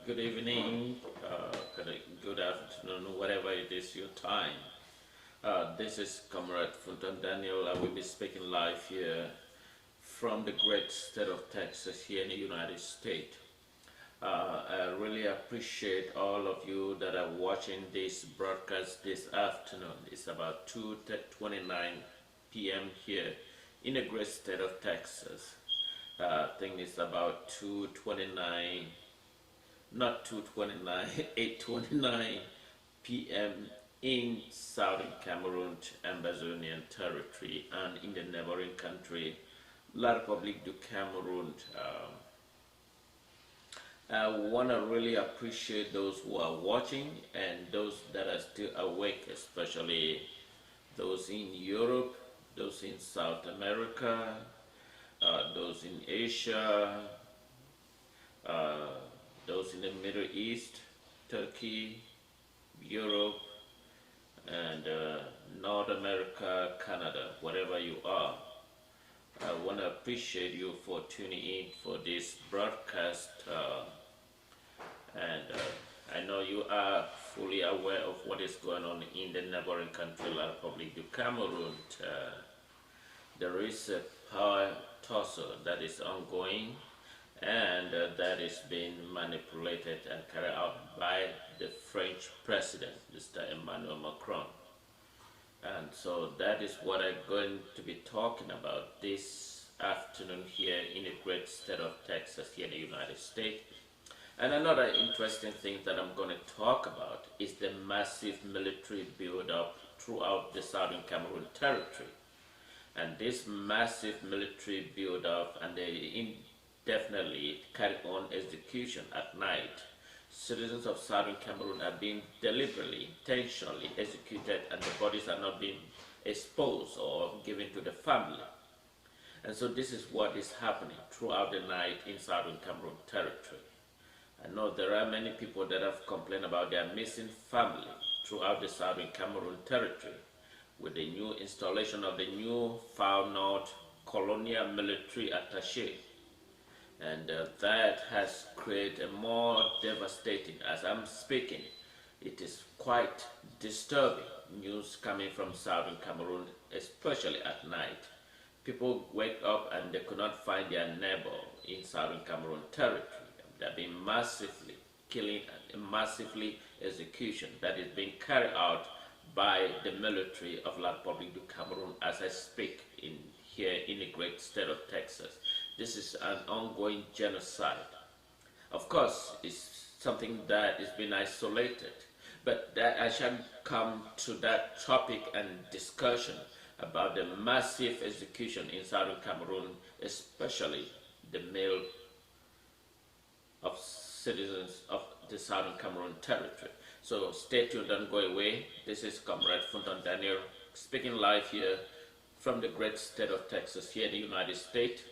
good evening, good afternoon, whatever it is your time. This is Comrade Funton Daniel. I will be speaking live here from the great state of Texas here in the United States. I really appreciate all of you that are watching this broadcast this afternoon. It's about 2:29 p.m. here in the great state of Texas. I think it's about 2:29, not 2:29, 8:29 p.m. in Southern Cameroons Ambazonia territory and in the neighboring country, La Republique du Cameroun. I want to really appreciate those who are watching and those that are still awake, especially those in Europe, those in South America, those in Asia, those in the Middle East, Turkey, Europe, and North America, Canada, wherever you are. I want to appreciate you for tuning in for this broadcast, and I know you are fully aware of what is going on in the neighboring country, La Republique du Cameroun. There is a power tussle that is ongoing, and that is being manipulated and carried out by the French president, Mr. Emmanuel Macron. And so that is what I'm going to be talking about this afternoon here in the great state of Texas here in the United States. And another interesting thing that I'm going to talk about is the massive military build-up throughout the Southern Cameroon territory. And this massive military build-up and the indefinitely carry on execution at night. Citizens of Southern Cameroon are being deliberately, intentionally executed, and the bodies are not being exposed or given to the family. And so this is what is happening throughout the night in Southern Cameroon territory. I know there are many people that have complained about their missing family throughout the Southern Cameroon territory with the new installation of the new Far North Colonial military attaché. And that has created a more devastating, as I'm speaking, it is quite disturbing news coming from Southern Cameroon, especially at night. People wake up and they could not find their neighbor in Southern Cameroon territory. They're being massively killing and massively execution that is being carried out by the military of La Republique du Cameroun as I speak here in the great state of Texas. This is an ongoing genocide. Of course, it's something that is being isolated, but that I shall come to that topic and discussion about the massive execution in Southern Cameroon, especially the male of citizens of the Southern Cameroon territory. So stay tuned, don't go away. This is Comrade Funton Daniel speaking live here from the great state of Texas here in the United States.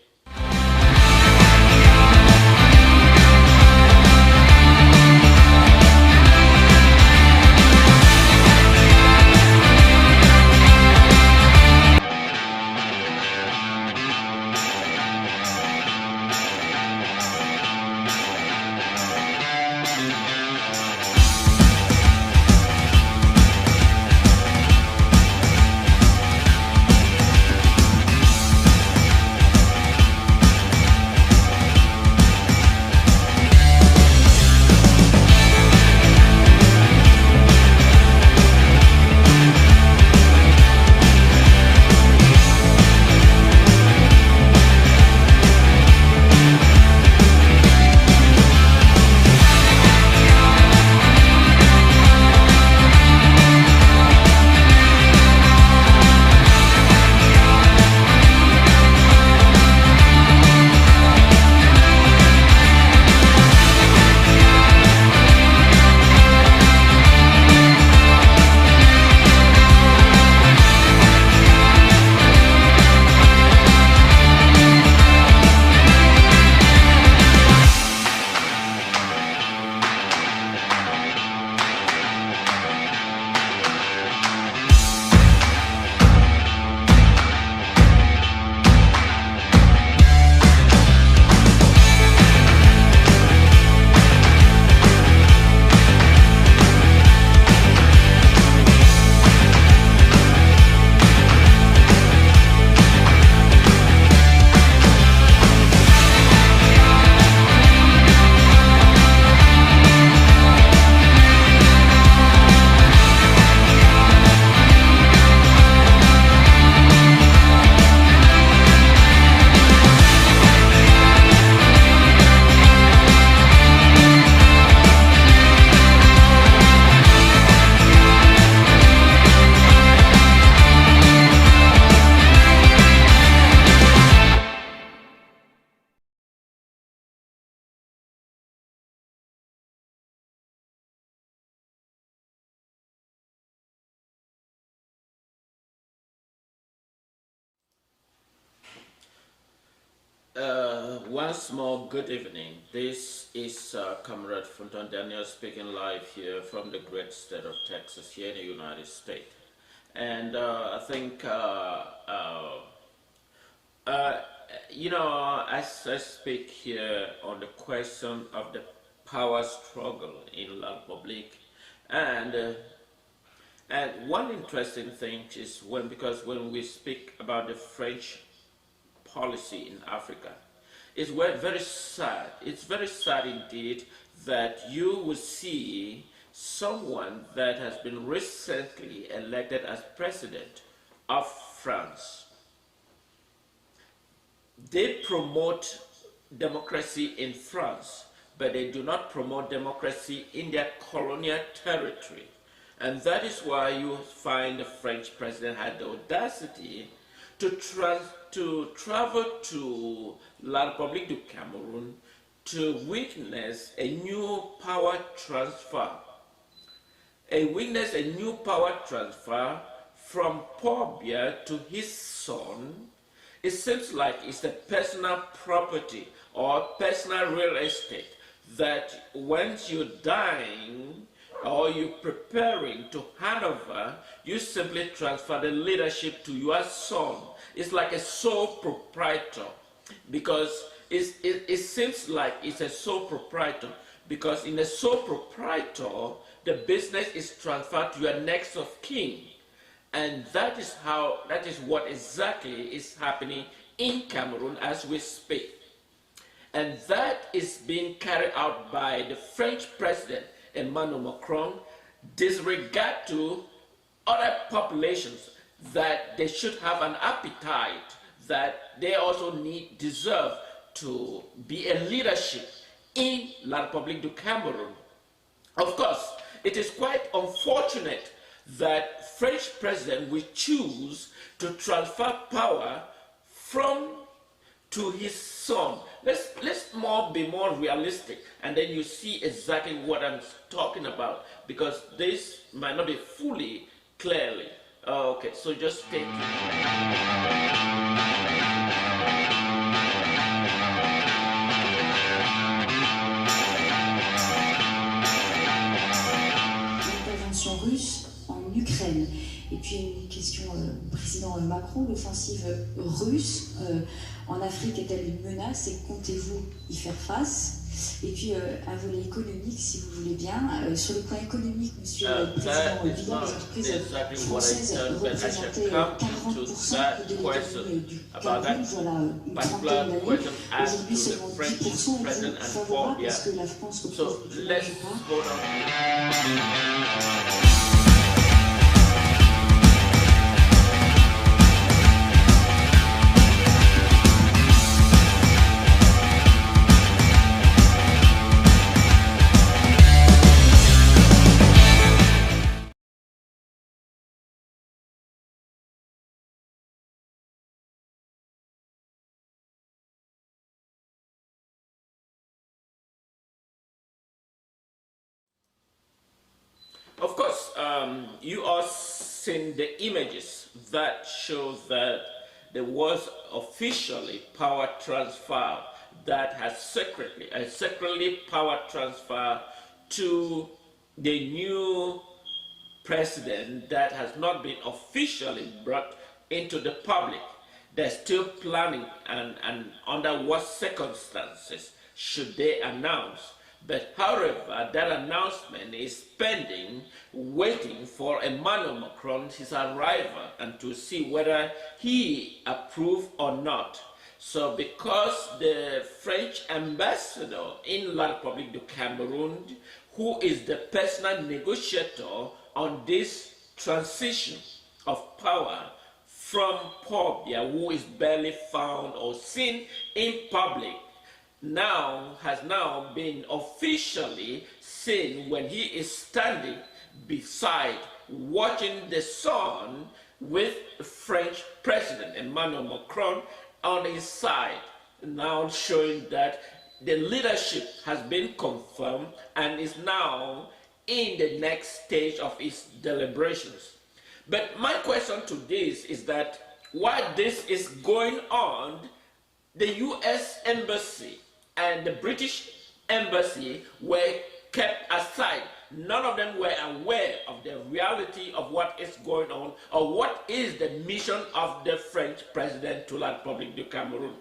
Once more, good evening. This is Comrade Fonton Daniel speaking live here from the great state of Texas here in the United States. And I think, as I speak here on the question of the power struggle in La Republique, and one interesting thing is because when we speak about the French policy in Africa, it's very sad. It's very sad indeed that you will see someone that has been recently elected as president of France. They promote democracy in France, but they do not promote democracy in their colonial territory. And that is why you find the French president had the audacity to travel to La Republique du Cameroun to witness a new power transfer. A new power transfer from Paul Biya to his son. It seems like it's a personal property or personal real estate that once you're dying or you're preparing to hand over, you simply transfer the leadership to your son. It's like a sole proprietor, because it seems like it's a sole proprietor, because in a sole proprietor, the business is transferred to your next of kin. And that is what exactly is happening in Cameroon as we speak. And that is being carried out by the French president, Emmanuel Macron, disregard to other populations that they should have an appetite, that they also deserve to be a leadership in La Republique du Cameroun. Of course, it is quite unfortunate that French president will choose to transfer power to his son. Let's be more realistic, and then you see exactly what I'm talking about, because this might not be fully clearly. Okay, so just take it. Ukraine. Et puis une question, président Macron, l'offensive russe en Afrique est-elle une menace et comptez-vous y faire face? Et puis un volet économique, si vous voulez bien. Sur le point économique, monsieur le président Biya, les entreprises françaises représentaient 40% de l'économie du Cameroun, voilà une trentaine d'années. Aujourd'hui, seulement 10% est favorable parce que la France représente le Of course, you are seeing the images that show that there was officially power transfer that has secretly power transfer to the new president that has not been officially brought into the public. They're still planning and under what circumstances should they announce. But however, that announcement is pending, waiting for Emmanuel Macron, his arrival, and to see whether he approves or not. So because the French ambassador in La Republique du Cameroun, who is the personal negotiator on this transition of power from Paul Biya, who is barely found or seen in public, has now been officially seen when he is standing beside, watching the son with the French president Emmanuel Macron on his side, now showing that the leadership has been confirmed and is now in the next stage of its deliberations. But my question to this is that while this is going on, the US Embassy and the British Embassy were kept aside. None of them were aware of the reality of what is going on or what is the mission of the French president to la Republique du Cameroun.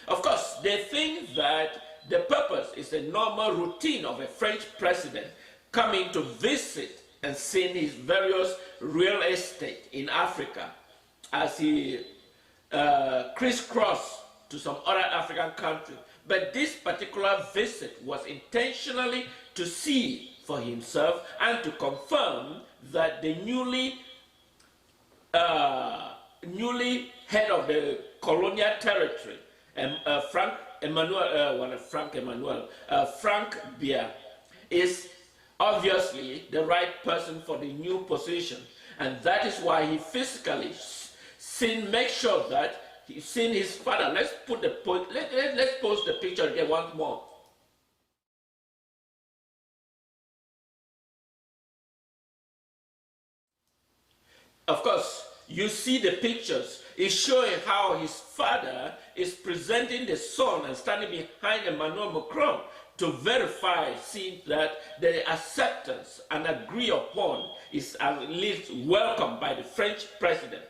Of course, they think that the purpose is a normal routine of a French president coming to visit and seeing his various real estate in Africa as he crisscrossed to some other African countries. But this particular visit was intentionally to see for himself and to confirm that the newly head of the colonial territory, Frank Biya, is obviously the right person for the new position, and that is why he physically make sure that he's seen his father. Let's post the picture again once more. Of course, you see the pictures. It's showing how his father is presenting the son and standing behind Emmanuel Macron to verify, see that the acceptance and agree upon is at least welcomed by the French president.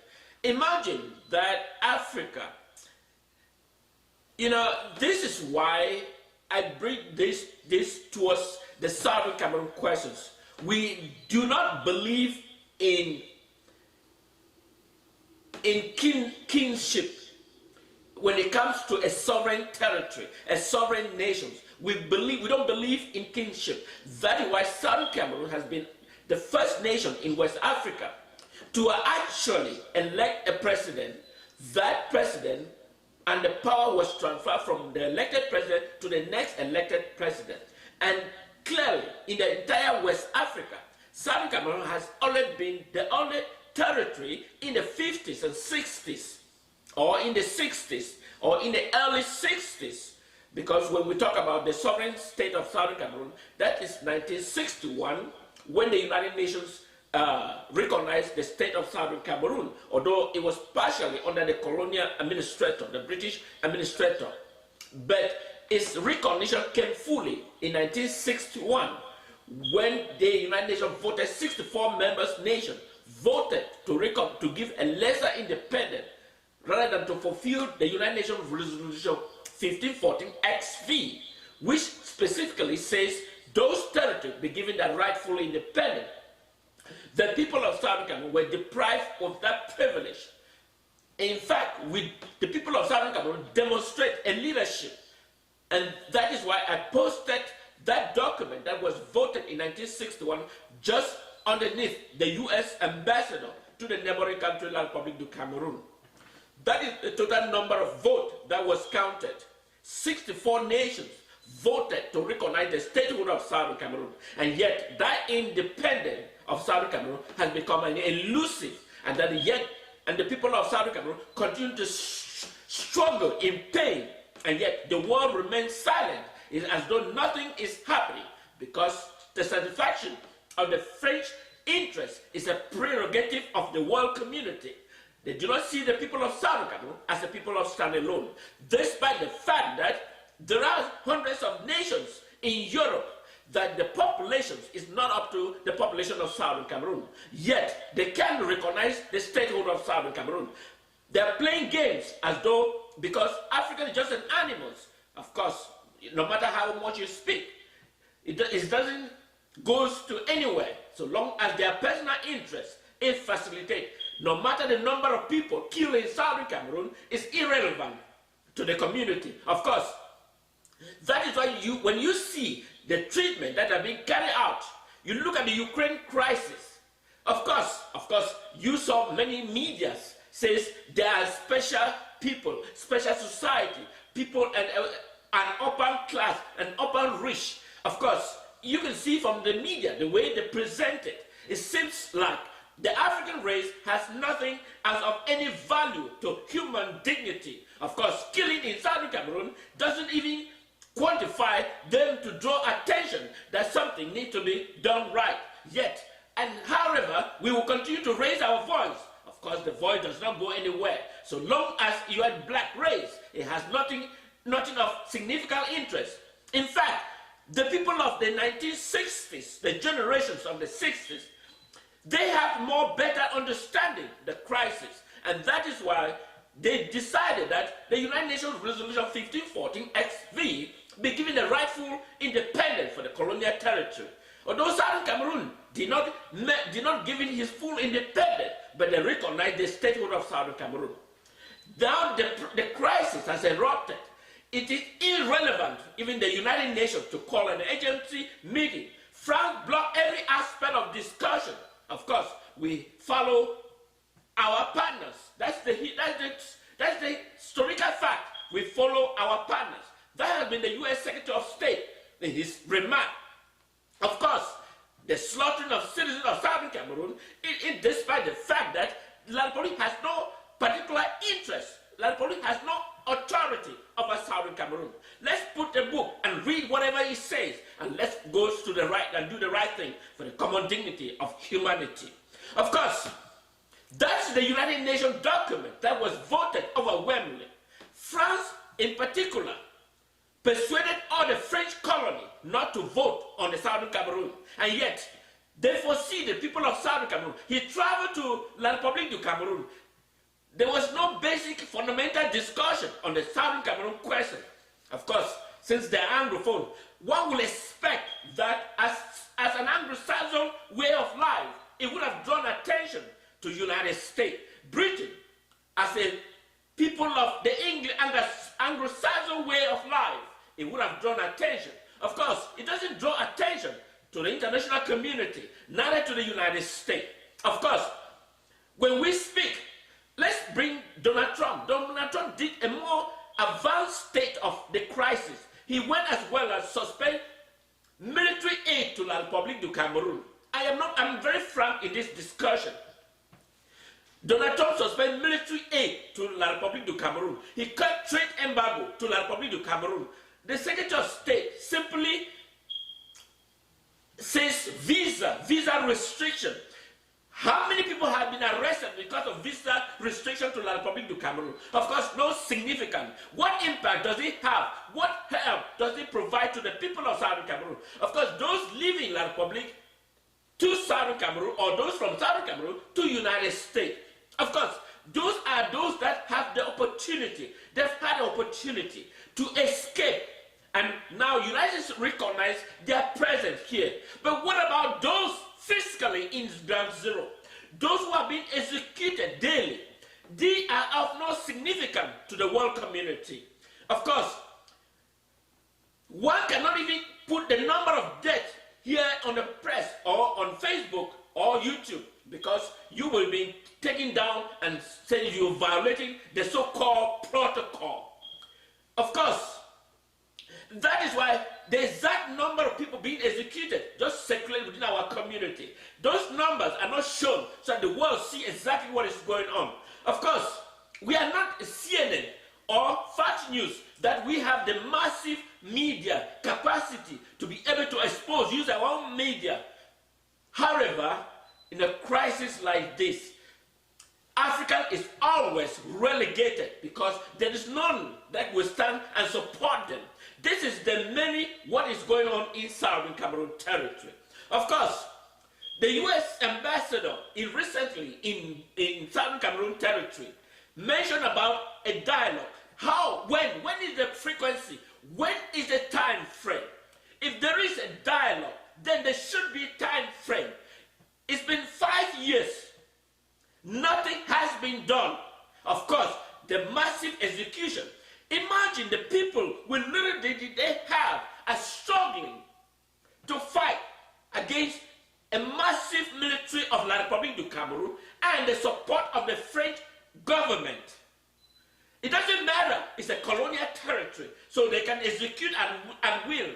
Imagine that Africa, this is why I bring this towards the Southern Cameroon questions. We do not believe in kingship when it comes to a sovereign territory, a sovereign nation. We don't believe in kingship. That is why Southern Cameroon has been the first nation in West Africa to actually elect a president. That president and the power was transferred from the elected president to the next elected president. And clearly, in the entire West Africa, Southern Cameroon has always been the only territory in the 50s and 60s, or in the 60s, or in the early 60s, because when we talk about the sovereign state of Southern Cameroon, that is 1961, when the United Nations recognized the state of Southern Cameroon, although it was partially under the colonial administrator, the British administrator. But its recognition came fully in 1961, when the United Nations voted 64 members nations voted to give a lesser independence rather than to fulfill the United Nations Resolution 1514 XV, which specifically says those territories be given the rightful independence. The people of Southern Cameroon were deprived of that privilege. In fact, the people of Southern Cameroon demonstrate a leadership, and that is why I posted that document that was voted in 1961 just underneath the US ambassador to the neighboring country, la Republique du Cameroun. That is the total number of votes that was counted. 64 nations voted to recognize the statehood of Southern Cameroon, and yet that independence of Southern Cameroon has become an elusive, and the people of Southern Cameroon continue to struggle in pain, and yet the world remains silent. It's as though nothing is happening, because the satisfaction of the French interest is a prerogative of the world community. They do not see the people of Southern Cameroon as the people of standalone, despite the fact that there are hundreds of nations in Europe that the population is not up to the population of Southern Cameroon. Yet, they can recognize the statehood of Southern Cameroon. They are playing games as though, because Africa is just an animal. Of course, no matter how much you speak, it doesn't go to anywhere, so long as their personal interest is facilitated. No matter the number of people killed in Southern Cameroon is irrelevant to the community. Of course, that is why when you see the treatment that are being carried out, you look at the Ukraine crisis. Of course, you saw many medias says there are special people, special society, people and an upper class, an upper rich. Of course, you can see from the media the way they present it. It seems like the African race has nothing as of any value to human dignity. Of course, killing in Southern Cameroon doesn't even quantify them to draw attention that something needs to be done right yet. And however, we will continue to raise our voice. Of course, the voice does not go anywhere. So long as you are black race, it has nothing of significant interest. In fact, the people of the 1960s, the generations of the 60s, they have more better understanding the crisis. And that is why they decided that the United Nations Resolution 1514 XV be given the rightful independence for the colonial territory. Although Southern Cameroon did not give it his full independence, but they recognized the statehood of Southern Cameroon. Now the crisis has erupted. It is irrelevant, even the United Nations, to call an agency meeting. France blocked every aspect of discussion. Of course, we follow our partners. That's the historical fact. We follow our partners. That has been the U.S. Secretary of State in his remark. Of course, the slaughtering of citizens of Southern Cameroon, despite the fact that La Republique has no particular interest, La Republique has no authority over Southern Cameroon. Let's put the book and read whatever it says, and let's go to the right and do the right thing for the common dignity of humanity. Of course, that's the United Nations document that was voted overwhelmingly. France, in particular, persuaded all the French colony not to vote on the Southern Cameroon, and yet they foresee the people of Southern Cameroon. He traveled to La Republique du Cameroun. There was no basic fundamental discussion on the Southern Cameroon question. Of course, since they're Anglophone, one will expect that as an Anglo-Saxon way of life, it would have drawn attention to United States. Britain, as a people of the Anglo-Saxon way of life, it would have drawn attention. Of course, it doesn't draw attention to the international community, neither to the United States. Of course, when we speak, let's bring Donald Trump. Donald Trump did a more advanced state of the crisis. He went as well as suspend military aid to La Republique du Cameroun. I'm very frank in this discussion. Donald Trump suspended military aid to La Republique du Cameroun. He cut trade embargo to La Republique du Cameroun. The Secretary of State simply says visa restriction. How many people have been arrested because of visa restriction to La Republique du Cameroun? Of course, no significant. What impact does it have? What help does it provide to the people of Southern Cameroon? Of course, those living in La Republique to Southern Cameroon, or those from Southern Cameroon to United States. Of course, those are those that have the opportunity. They've had the opportunity to escape. And now United States recognize their presence here. But what about those physically in ground zero? Those who are being executed daily. They are of no significance to the world community. Of course, one cannot even put the number of deaths here on the press or on Facebook or YouTube, because you will be taken down and saying you're violating the so-called protocol. Of course, that is why the exact number of people being executed just circulate within our community. Those numbers are not shown so that the world see exactly what is going on. Of course, we are not CNN or Fox News that we have the massive media capacity to be able to expose, use our own media. However, in a crisis like this, Africa is always relegated because there is none that will stand and support them. This is what is going on in Southern Cameroon territory. Of course, the U.S. ambassador recently in Southern Cameroon territory mentioned about a dialogue. How, when is the frequency? When is the time frame? If there is a dialogue, then there should be a time frame. It's been 5 years. Nothing has been done. Of course, the massive execution. Imagine the people with little they have are struggling to fight against a massive military of La Republique du Cameroun and the support of the French government. It doesn't matter, it's a colonial territory, so they can execute and will.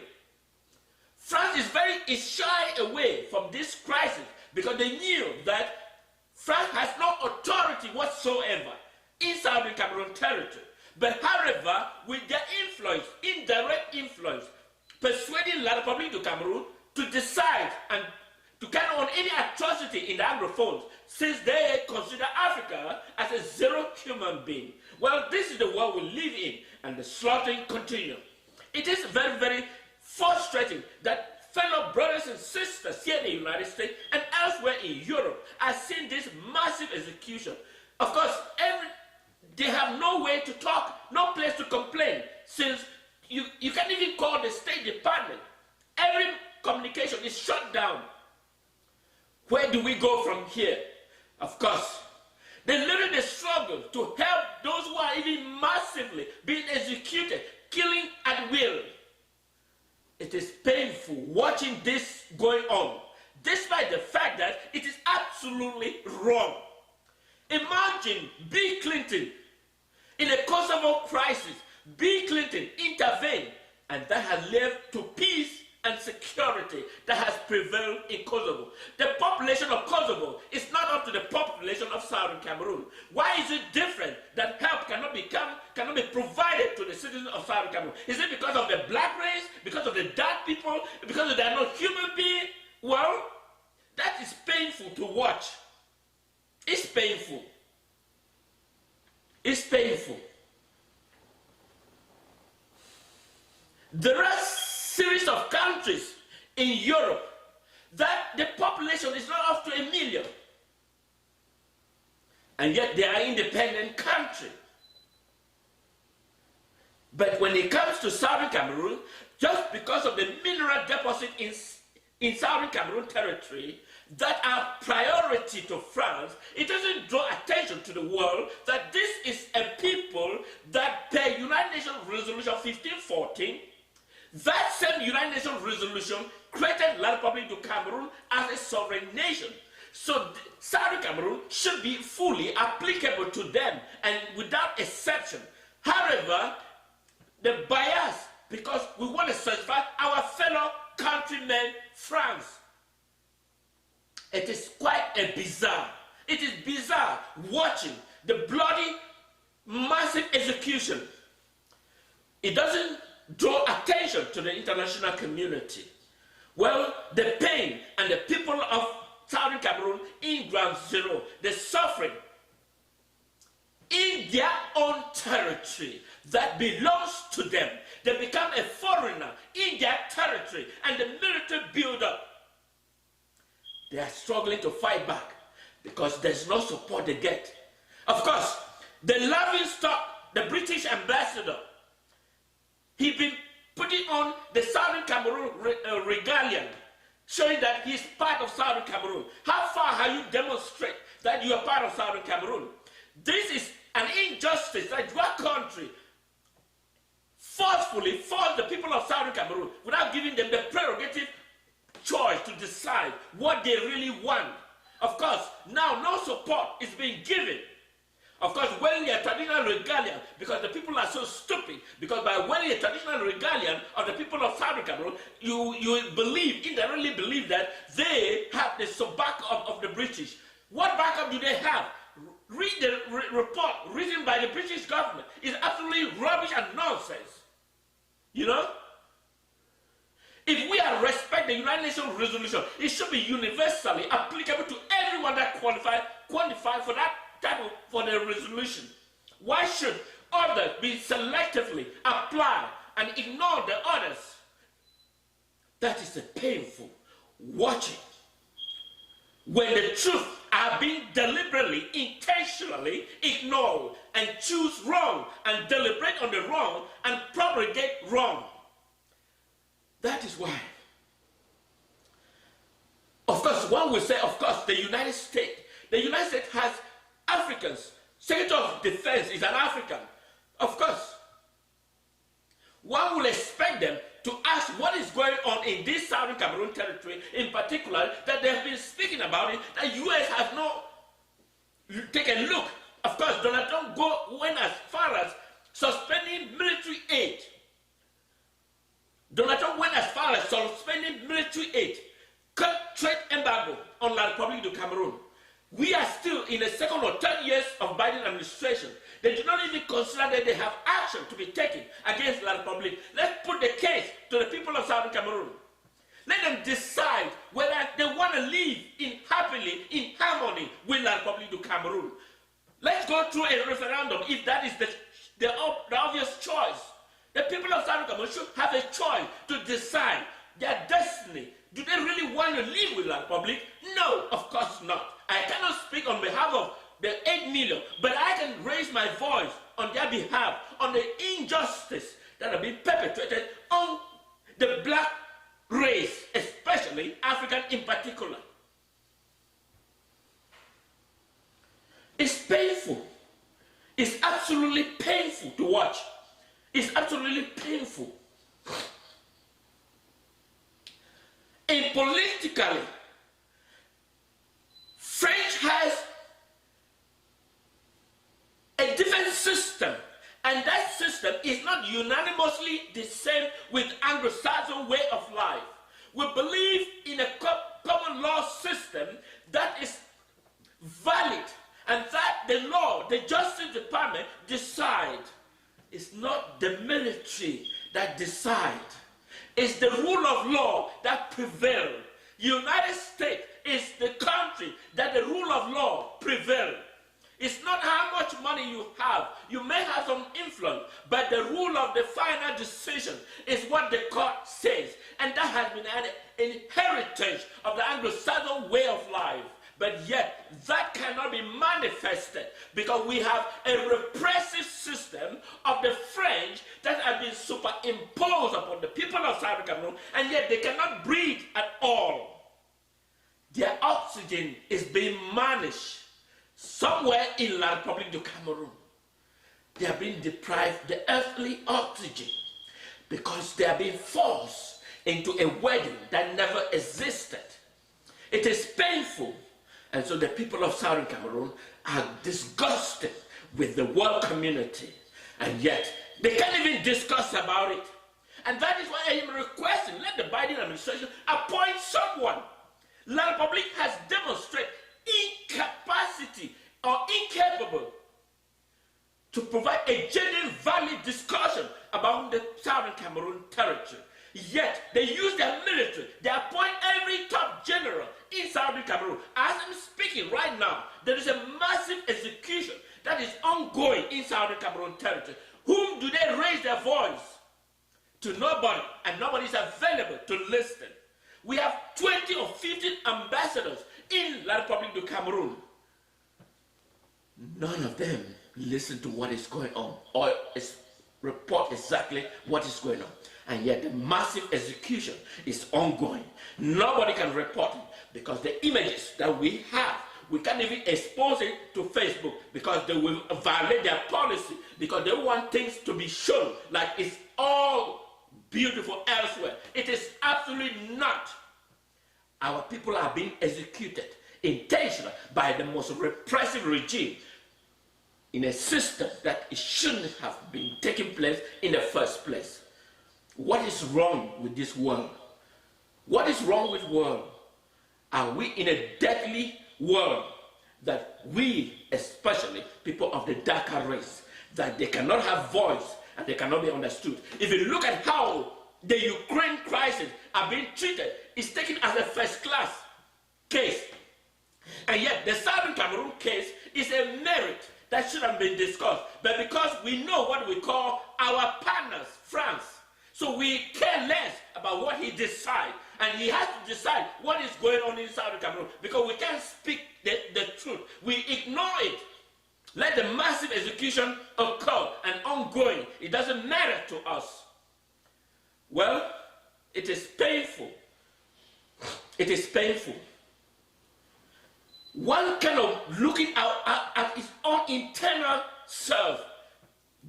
France is shy away from this crisis because they knew that France has no authority whatsoever in Southern Cameroon territory. But however, with their influence, indirect influence, persuading La Republique du Cameroun to decide and to carry on any atrocity in the Anglophones, since they consider Africa as a zero human being. Well, this is the world we live in, and the slaughtering continues. It is very, very frustrating that fellow brothers and sisters here in the United States and elsewhere in Europe are seeing this massive execution. Of course, they have no way to talk, no place to complain, since you can't even call the State Department. Every communication is shut down. Where do we go from here? Of course, they literally struggle to help those who are even massively being executed, killing at will. It is painful watching this going on, despite the fact that it is absolutely wrong. Imagine Bill Clinton in a Kosovo crisis. Bill Clinton intervened, and that has led to peace and security that has prevailed in Kosovo. The population of Kosovo is not up to the population of Southern Cameroon. Why is it different that help cannot be provided to the citizens of Southern Cameroon? Is it because of the black race, because of the dark people, because they are not human beings? Well, that is painful to watch. It's painful. It's painful. There are series of countries in Europe that the population is not up to 1 million. And yet they are independent countries. But when it comes to Southern Cameroon, just because of the mineral deposit in Southern Cameroon territory that are priority to France, it doesn't draw attention to the world that this is a people that per United Nations Resolution 1514, that same United Nations resolution created La Republique du Cameroun as a sovereign nation. So Southern Cameroon should be fully applicable to them and without exception. However, the bias, because we want to satisfy our fellow countrymen, France. It is quite bizarre. It is bizarre watching the bloody, massive execution. It doesn't draw attention to the international community. Well, the pain and the people of Southern Cameroon in ground zero, the suffering in their own territory that belongs to them. They become a foreigner in their territory, and the military build-up. They are struggling to fight back because there's no support they get. Of course, the laughing stock, the British ambassador, he's been putting on the Southern Cameroon regalia, showing that he's part of Southern Cameroon. How far have you demonstrated that you are part of Southern Cameroon? This is an injustice that your country forcefully forced the people of Southern Cameroon without giving them the prerogative choice to decide what they really want. Of course, now no support is being given. Of course, wearing a traditional regalia, because the people are so stupid, because by wearing a traditional regalia of the people of Southern Cameroon, you indirectly believe that they have the backup of the British. What backup do they have? Read the report written by the British government. It's absolutely rubbish and nonsense. You know? If we are respect the United Nations resolution, it should be universally applicable to everyone that qualify for that type of, for the resolution. Why should others be selectively applied and ignore the others? That is a painful watching. When the truth are being deliberately, intentionally ignored and choose wrong and deliberate on the wrong and propagate wrong. That is why. Of course, one will say, of course, the United States has Africans. Secretary of Defense is an African. Of course. One will expect them to ask what is going on in this Southern Cameroon territory, in particular, that they have been speaking about it, that U.S. has not taken a look. Of course, Donald Trump went as far as suspending military aid. Donald Trump went as far as suspending military aid, cut trade embargo on La Republique du Cameroun. We are still in the second or third years of Biden administration. They do not even consider that they have action to be taken against La Republique. Let's put the case to the people of Southern Cameroon. Let them decide whether they want to live happily, in harmony with La Republique du Cameroun. Let's go through a referendum if that is the obvious choice. The people of Southern Cameroon should have a choice to decide their destiny. Do they really want to live with La Republique? No, of course not. I cannot speak on behalf of the 8 million, but I can raise my voice on their behalf, on the injustice that have been perpetrated on the black race, especially African in particular. It's painful. It's absolutely painful to watch. It's absolutely painful. And politically, French has a different system, and that system is not unanimously the same with Anglo-Saxon way of life. We believe in a common law system that is valid, and that the law, the Justice Department decide. It's not the military that decide. It's the rule of law that prevails. United States is the country that the rule of law prevails. It's not how much money you have. You may have some influence, but the rule of the final decision is what the court says. And that has been an heritage of the Anglo-Saxon way of life. But yet, that cannot be manifested because we have a repressive system of the French that has been superimposed upon the people of Southern Cameroon, and yet they cannot breathe at all. Their oxygen is being managed somewhere in La Republique du Cameroun. They are being deprived the earthly oxygen because they are being forced into a wedding that never existed. It is painful. And so the people of Southern Cameroon are disgusted with the world community. And yet, they can't even discuss about it. And that is why I am requesting, let the Biden administration appoint someone. La Republique has demonstrated incapacity or incapable to provide a genuine, valid discussion about the Southern Cameroon territory. Yet, they use their military. They appoint every top general in Southern Cameroon. As I'm speaking right now, there is a massive execution that is ongoing in Southern Cameroon territory. Whom do they raise their voice? To nobody, and nobody is available to listen. We have 20 or 15 ambassadors in La Republique du Cameroun. None of them listen to what is going on or report exactly what is going on. And yet the massive execution is ongoing. Nobody can report it because the images that we have, we can't even expose it to Facebook because they will violate their policy because they want things to be shown like it's all beautiful elsewhere. It is absolutely not. Our people are being executed intentionally by the most repressive regime in a system that it shouldn't have been taking place in the first place. What is wrong with this world? What is wrong with the world? Are we in a deadly world that we, especially people of the darker race, that they cannot have voice and they cannot be understood? If you look at how the Ukraine crisis are being treated, it's taken as a first-class case. And yet the Southern Cameroon case is a merit that should have been discussed. But because we know what we call our partners, France, so we care less about what he decides, and he has to decide what is going on in Southern Cameroon because we can't speak the truth. We ignore it. Let the massive execution occur and ongoing. It doesn't matter to us. Well, it is painful. It is painful. One kind of looking at his own internal self.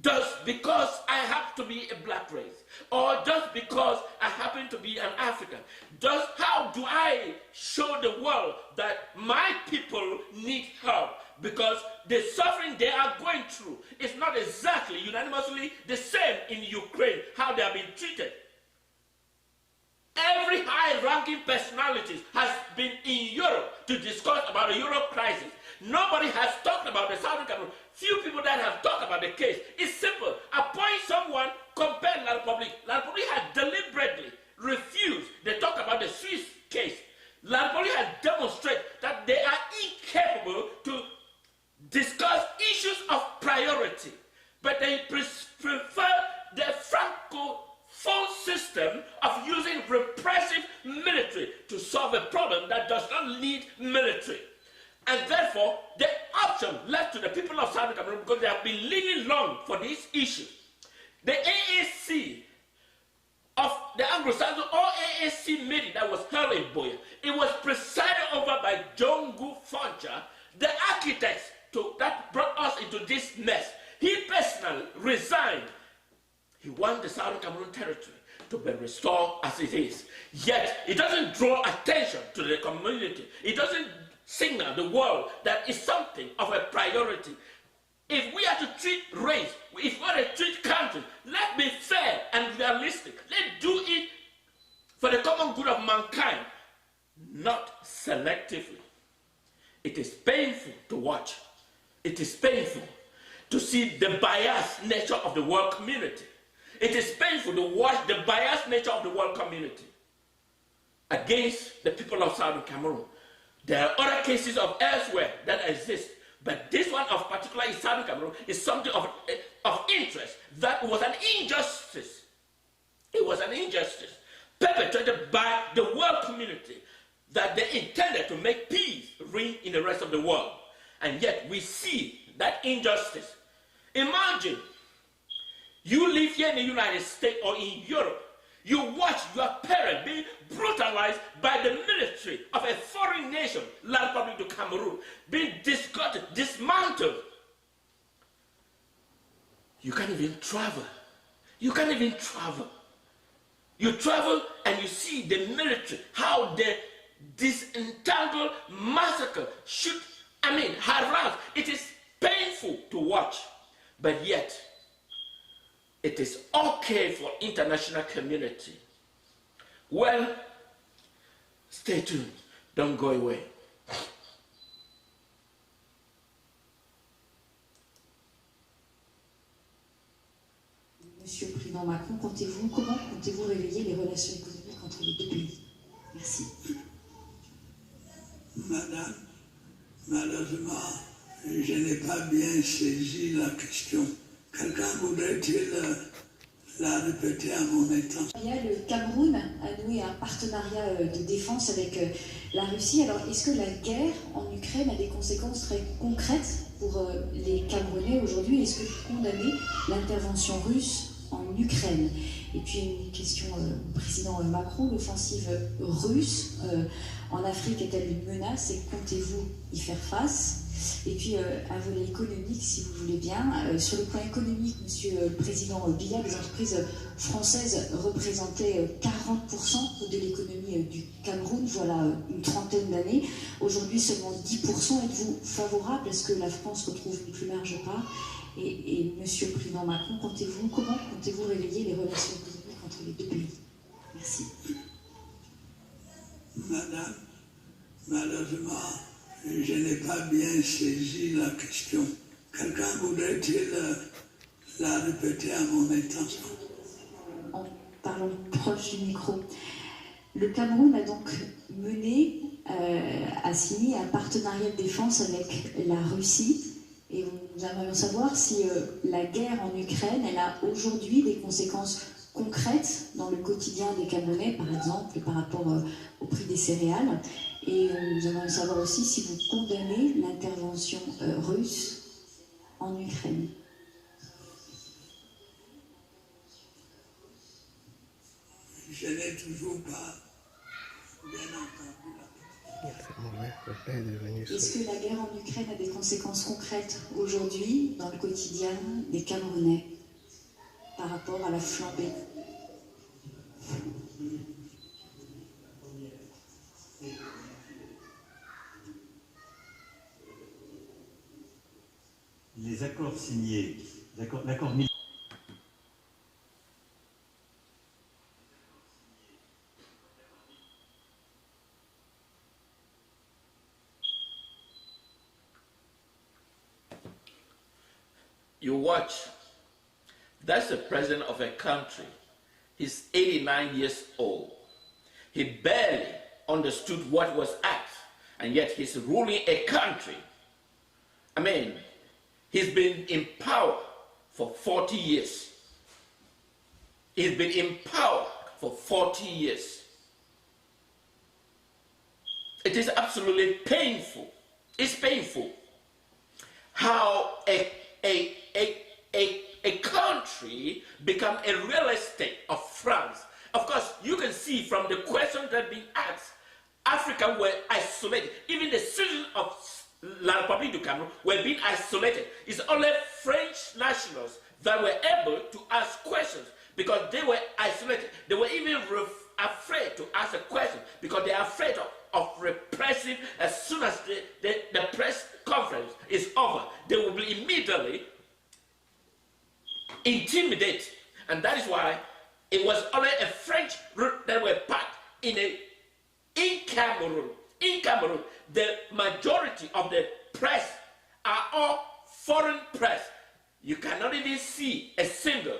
Just because I have to be a black race, or just because I happen to be an African, just how do I show the world that my people need help? Because the suffering they are going through is not exactly unanimously the same in Ukraine, how they are being treated. Every high-ranking personality has been in Europe to discuss about the Europe crisis. Nobody has talked about the Southern Cameroon. Few people that have talked about the case. It's simple. Appoint someone, compare La Republique. La Republique has deliberately refused. They talk about the false system of using repressive military to solve a problem that does not need military. And therefore, the option left to the people of Southern Cameroon, because they have been leaning long for this issue, the AAC of the Anglo-Saxon or AAC meeting that was held in Boya, it was presided over by John Gu Foncha, the architect that brought us into this mess. He personally resigned. He wanted the Southern Cameroon territory to be restored as it is. Yet, it doesn't draw attention to the community. It doesn't signal the world that is something of a priority. If we are to treat race, if we are to treat countries, let's be fair and realistic. Let's do it for the common good of mankind, not selectively. It is painful to watch. It is painful to see the biased nature of the world community. It is painful to watch the biased nature of the world community against the people of Southern Cameroon. There are other cases of elsewhere that exist, but this one of particular in Southern Cameroon is something of interest. That was an injustice. It was an injustice perpetrated by the world community that they intended to make peace reign in the rest of the world. And yet we see that injustice. Imagine you live here in the United States or in Europe. You watch your parent being brutalized by the military of a foreign nation, like Republique du Cameroun, being discarded, dismantled. You can't even travel. You can't even travel. You travel and you see the military, how they disentangle, massacre, shoot, harass. It is painful to watch, but yet it is okay for international community. Well, stay tuned. Don't go away. Monsieur le Président Macron, comment comptez-vous réveiller les relations économiques entre les deux pays? Merci. Madame, malheureusement, je n'ai pas bien saisi la question. Quelqu'un voudrait-il la répéter à mon intention? Le Cameroun a noué un partenariat de défense avec la Russie. Alors, est-ce que la guerre en Ukraine a des conséquences très concrètes pour les Camerounais aujourd'hui? Est-ce que vous condamnez l'intervention russe en Ukraine? Et puis une question au président Macron, l'offensive russe en Afrique est-elle une menace et comptez-vous y faire face? Et puis un volet économique, si vous voulez bien. Sur le plan économique, monsieur le président Biya, les entreprises françaises représentaient 40% de l'économie du Cameroun, voilà une trentaine d'années. Aujourd'hui, seulement 10%. Êtes-vous favorable à ce que la France retrouve une plus large part? Et monsieur le président Macron, comment comptez-vous réveiller les relations économiques entre les deux pays? Merci. Madame, malheureusement, je n'ai pas bien saisi la question. Quelqu'un voudrait-il la répéter à mon intention? En parlant proche du micro. Le Cameroun a donc a signé un partenariat de défense avec la Russie. Et nous aimerions savoir si la guerre en Ukraine, elle a aujourd'hui des conséquences concrètes dans le quotidien des Camerounais, par exemple, par rapport au prix des céréales. Et nous aimerions savoir aussi si vous condamnez l'intervention russe en Ukraine. Je n'ai toujours pas bien entendu la question. Est-ce que la guerre en Ukraine a des conséquences concrètes aujourd'hui dans le quotidien des Camerounais par rapport à la flambée? Les accords signés, l'accord militaire. You watch, that's the president of a country. He's 89 years old. He barely understood what was asked, and yet he's ruling a country. He's been in power for 40 years. He's been in power for 40 years. It is absolutely painful. It's painful how a country become a real estate of France. Of course, you can see from the questions that are being asked, Africa were isolated. Even the citizens of La Republique du Cameroun were being isolated. It's only French nationals that were able to ask questions because they were isolated. They were even afraid to ask a question because they are afraid of repressive. As soon as the press conference is over, they will be immediately intimidated. And that is why it was only a French group that were packed in Cameroon. In Cameroon, the majority of the press are all foreign press. You cannot even see a single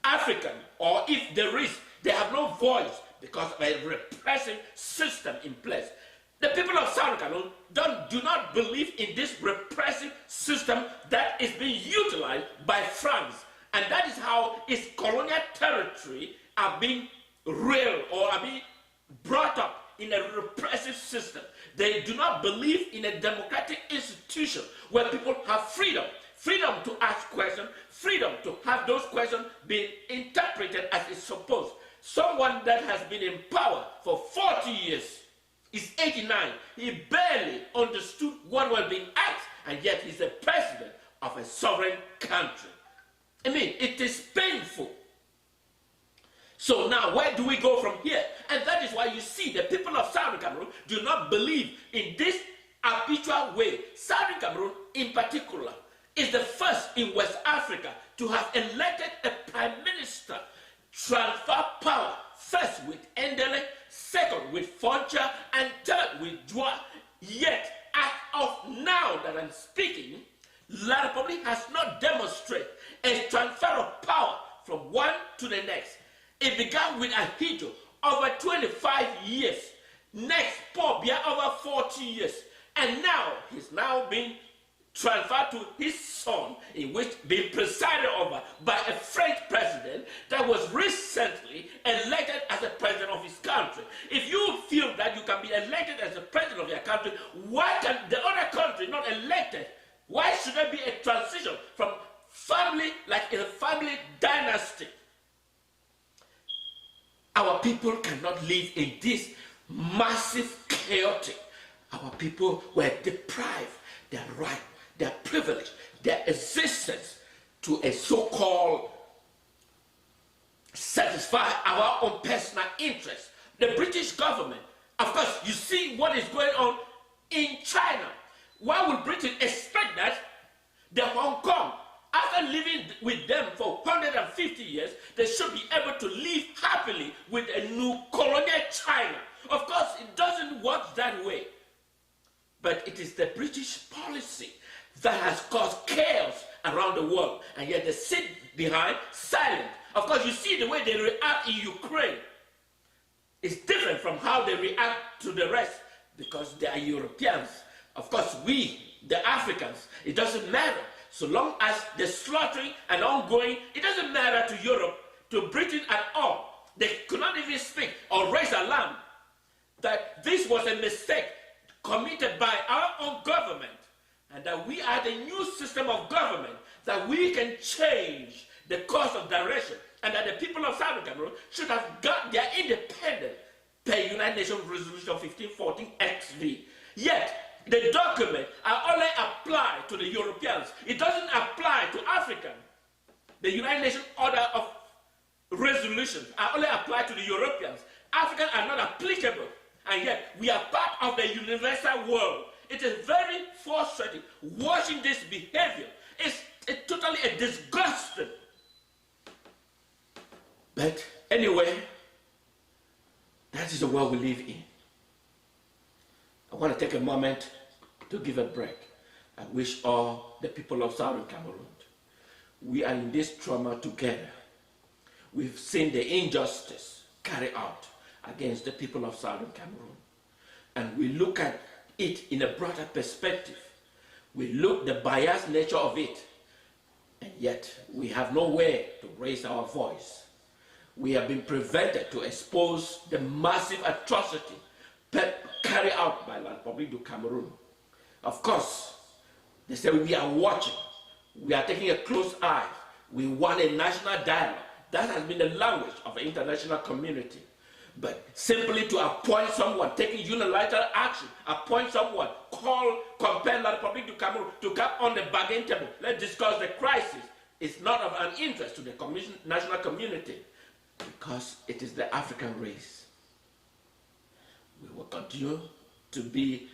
African, or if there is, they have no voice because of a repressive system in place. The people of Southern Cameroon do not believe in this repressive system that is being utilized by France. And that is how its colonial territory are being reared or are being brought up in a repressive system. They do not believe in a democratic institution where people have freedom. Freedom to ask questions, freedom to have those questions being interpreted as it's supposed. Someone that has been in power for 40 years is 89. He barely understood what was being asked, and yet he's the president of a sovereign country. I mean, it is painful. So now, where do we go from here? And that is why you see the people of Southern Cameroon do not believe in this habitual way. Southern Cameroon, in particular, is the first in West Africa to have elected a prime minister, transfer power, first with Endele, second with Foncha, and third with Joa. Yet, as of now that I'm speaking, La Republique has not demonstrated a transfer of power from one to the next. It began with Ahijo over 25 years. Next, Paul Biya over 40 years. And now, he's now being transferred to his son, in which being presided over by a French president that was recently elected as the president of his country. If you feel that you can be elected as the president of your country, why can the other country not elected? Why should there be a transition from family, like in a family dynasty? Our people cannot live in this massive chaotic. Our people were deprived their right, their privilege, their existence to a so-called satisfy our own personal interests. The British government, of course, you see what is going on in China. Why would Britain expect that the Hong Kong, after living with them for 150 years, they should be able to live happily with a new colonial China? Of course, it doesn't work that way. But it is the British policy that has caused chaos around the world, and yet they sit behind silent. Of course, you see the way they react in Ukraine. It's different from how they react to the rest, because they are Europeans. Of course, we, the Africans, it doesn't matter. So long as the slaughtering and ongoing, it doesn't matter to Europe, to Britain at all. They could not even speak or raise alarm that this was a mistake committed by our own government, and that we are the new system of government, that we can change the course of direction, and that the people of Southern Cameroon should have got their independence per United Nations Resolution 1514 XV. Yet, the document are only applied to the Europeans. It doesn't apply to Africans. The United Nations Order of Resolutions are only applied to the Europeans. Africans are not applicable. And yet, we are part of the universal world. It is very frustrating watching this behavior. It's totally a disgusting. But anyway, that is the world we live in. I want to take a moment to give a break. I wish all the people of Southern Cameroon, we are in this trauma together. We've seen the injustice carried out against the people of Southern Cameroon. And we look at it in a broader perspective. We look at the biased nature of it, and yet we have no way to raise our voice. we have been prevented to expose the massive atrocity carried out by la Republique du Cameroun. Of course, they say we are watching, we are taking a close eye, we want a national dialogue. That has been the language of the international community. But simply to appoint someone, taking unilateral action, appoint someone, compel la Republique du Cameroun to come on the bargaining table, let's discuss the crisis, is not of an interest to the national community, because it is the African race. We will continue to be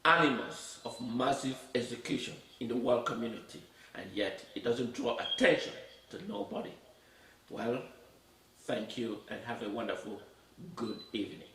animals of massive execution in the world community, and yet it doesn't draw attention to nobody. Well, thank you and have a wonderful, good evening.